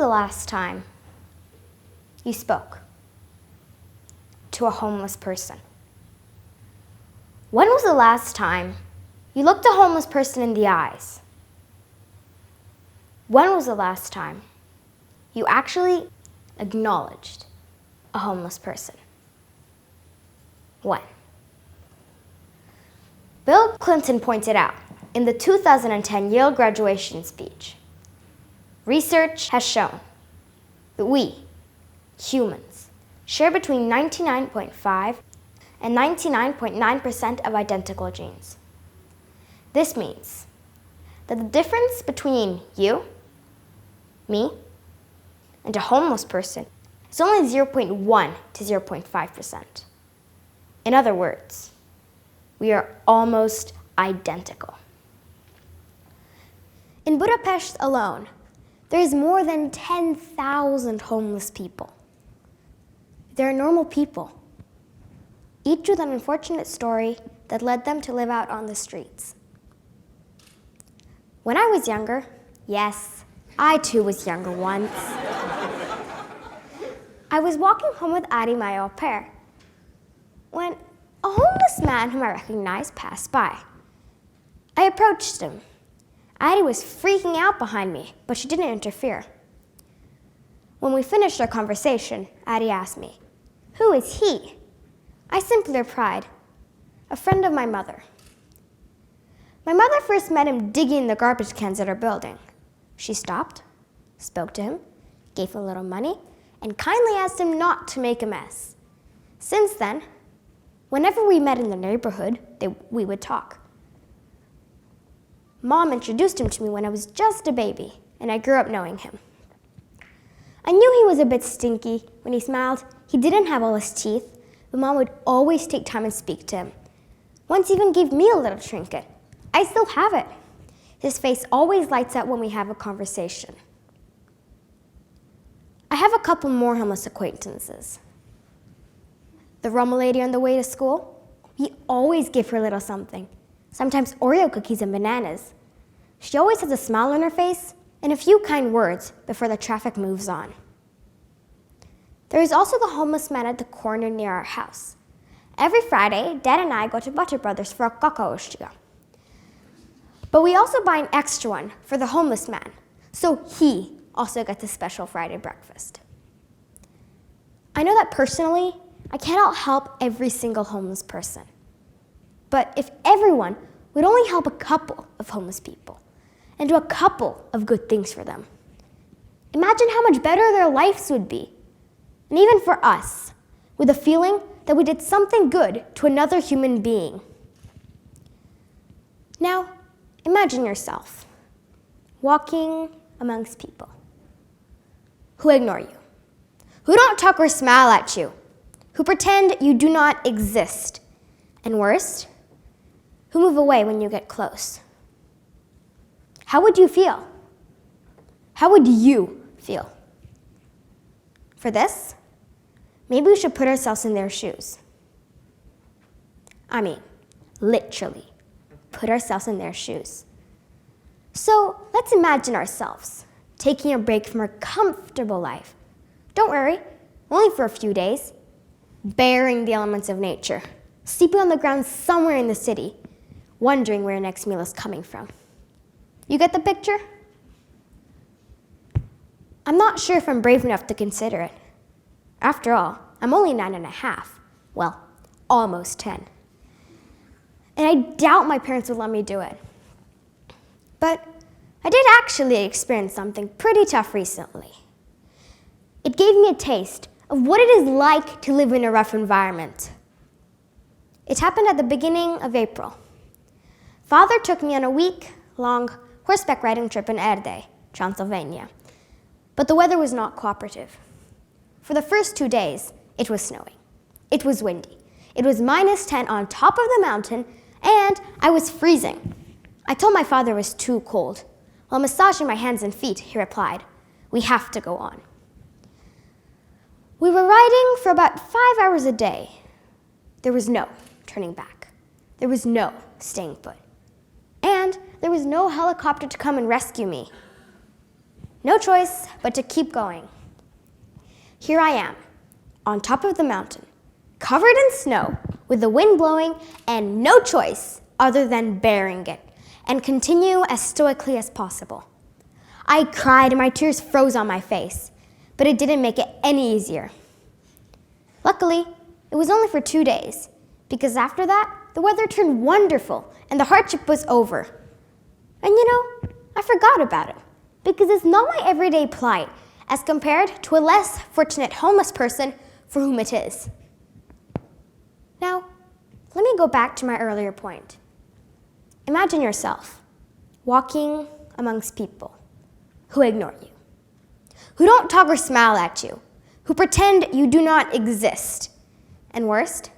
last time you spoke to a homeless person? When was the last time you looked a homeless person in the eyes? When was the last time you actually acknowledged a homeless person? When? Bill Clinton pointed out in the 2010 Yale graduation speech, research has shown that we, humans, share between 99.5 and 99.9% of identical genes. This means that the difference between you, me, and a homeless person is only 0.1 to 0.5%. In other words, we are almost identical. In Budapest alone, there is more than 10,000 homeless people. They're normal people, each with an unfortunate story that led them to live out on the streets. When I was younger, yes, I too was younger once, I was walking home with Ari, my au pair, when a homeless man whom I recognized passed by. I approached him. Ari was freaking out behind me, but she didn't interfere. When we finished our conversation, Ari asked me, "Who is he?" I simply replied, "A friend of my mother." My mother first met him digging the garbage cans at our building. She stopped, spoke to him, gave him a little money, and kindly asked him not to make a mess. Since then, whenever we met in the neighborhood, we would talk. Mom introduced him to me when I was just a baby, and I grew up knowing him. I knew he was a bit stinky. When he smiled, he didn't have all his teeth, but Mom would always take time and speak to him. Once even gave me a little trinket. I still have it. His face always lights up when we have a conversation. I have a couple more homeless acquaintances. The Roma lady on the way to school, we always give her a little something. Sometimes Oreo cookies and bananas. She always has a smile on her face and a few kind words before the traffic moves on. There is also the homeless man at the corner near our house. Every Friday, Dad and I go to Butter Brothers for a kakaóstia. But we also buy an extra one for the homeless man, so he also gets a special Friday breakfast. I know that personally, I cannot help every single homeless person. But if everyone would only help a couple of homeless people and do a couple of good things for them, imagine how much better their lives would be. And even for us, with the feeling that we did something good to another human being. Now, imagine yourself walking amongst people who ignore you, who don't talk or smile at you, who pretend you do not exist, and worst, who move away when you get close. How would you feel? How would you feel? For this, maybe we should put ourselves in their shoes. I mean, literally, put ourselves in their shoes. So let's imagine ourselves taking a break from our comfortable life. Don't worry, only for a few days. Bearing the elements of nature, sleeping on the ground somewhere in the city, wondering where our next meal is coming from. You get the picture? I'm not sure if I'm brave enough to consider it. After all, I'm only 9.5. Well, almost 10. And I doubt my parents would let me do it. But I did actually experience something pretty tough recently. It gave me a taste of what it is like to live in a rough environment. It happened at the beginning of April. Father took me on a week-long horseback riding trip in Erdély, Transylvania. But the weather was not cooperative. For the first 2 days, it was snowing. It was windy. It was -10 on top of the mountain, and I was freezing. I told my father it was too cold. While massaging my hands and feet, he replied, "We have to go on." We were riding for about 5 hours a day. There was no turning back. There was no staying put. And there was no helicopter to come and rescue me. No choice but to keep going. Here I am, on top of the mountain, covered in snow, with the wind blowing, and no choice other than bearing it, and continue as stoically as possible. I cried and my tears froze on my face, but it didn't make it any easier. Luckily, it was only for 2 days, because after that, the weather turned wonderful and the hardship was over. And I forgot about it, because it's not my everyday plight as compared to a less fortunate homeless person for whom it is. Now, let me go back to my earlier point. Imagine yourself walking amongst people who ignore you, who don't talk or smile at you, who pretend you do not exist, and worst,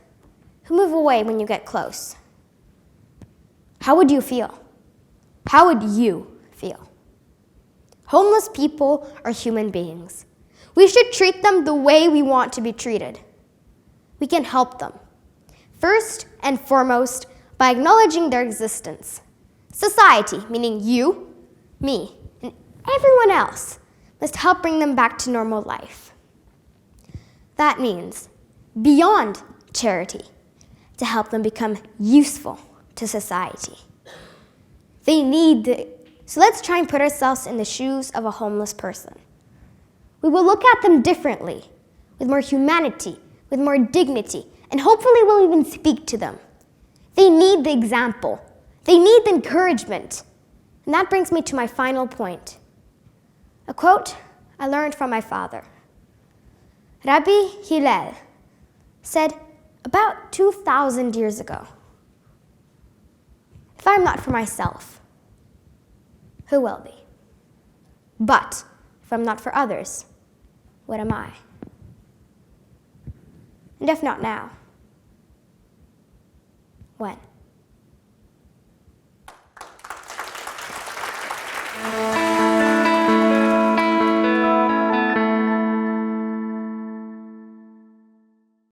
who move away when you get close. How would you feel? How would you feel? Homeless people are human beings. We should treat them the way we want to be treated. We can help them, first and foremost, by acknowledging their existence. Society, meaning you, me, and everyone else, must help bring them back to normal life. That means, beyond charity, to help them become useful to society. So let's try and put ourselves in the shoes of a homeless person. We will look at them differently, with more humanity, with more dignity, and hopefully we'll even speak to them. They need the example. They need the encouragement. And that brings me to my final point. A quote I learned from my father. Rabbi Hillel said about 2,000 years ago, "If I'm not for myself, who will be? But if I'm not for others, what am I? And if not now, when?"